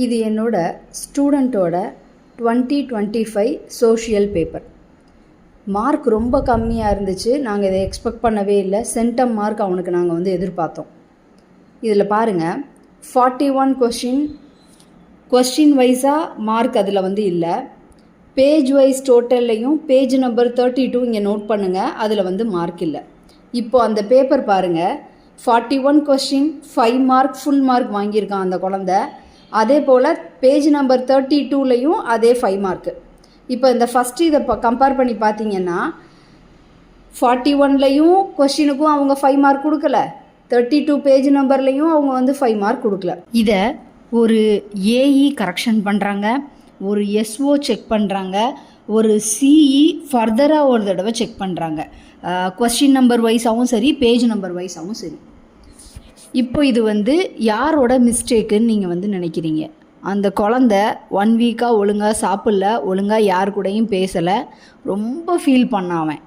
இது என்னோட ஸ்டூடெண்ட்டோட 2025 social paper. Mark ரொம்ப கம்மியாக இருந்துச்சு. நாங்கள் இதை எக்ஸ்பெக்ட் பண்ணவே இல்லை. சென்டம் மார்க் அவனுக்கு நாங்கள் எதிர்பார்த்தோம். இதில் பாருங்கள், 41 கொஸ்டின் வைஸாக மார்க் அதில் இல்லை. பேஜ் வைஸ் டோட்டல்லையும் பேஜ் நம்பர் 32 இங்கே நோட் பண்ணுங்கள், அதில் மார்க் இல்லை. இப்போது அந்த பேப்பர் பாருங்கள், 41 கொஸ்டின் 5 மார்க் ஃபுல் மார்க் வாங்கியிருக்கான் அந்த குழந்தை. அதே போல் பேஜ் நம்பர் 32லையும் அதே 5 மார்க்கு. இப்போ இந்த ஃபஸ்ட்டு இதை கம்பேர் பண்ணி பார்த்தீங்கன்னா 41லையும் கொஸ்டினுக்கும் அவங்க 5 மார்க் கொடுக்கல, 32 பேஜ் நம்பர்லையும் அவங்க 5 மார்க் கொடுக்கல. இதை ஒரு ஏஇ கரெக்ஷன் பண்ணுறாங்க, ஒரு எஸ்ஓ செக் பண்ணுறாங்க, ஒரு சிஇ ஃபர்தராக ஒரு தடவை செக் பண்ணுறாங்க. கொஸ்டின் நம்பர் வைஸாகவும் சரி, பேஜ் நம்பர் வைஸாகவும் சரி. இப்போ இது யாரோட மிஸ்டேக்குன்னு நீங்கள் நினைக்கிறீங்க? அந்த குழந்த 1 வீக்காக ஒழுங்காக சாப்பிடல, ஒழுங்காக யார் கூடயும் பேசலை, ரொம்ப ஃபீல் பண்ணான் அவன்.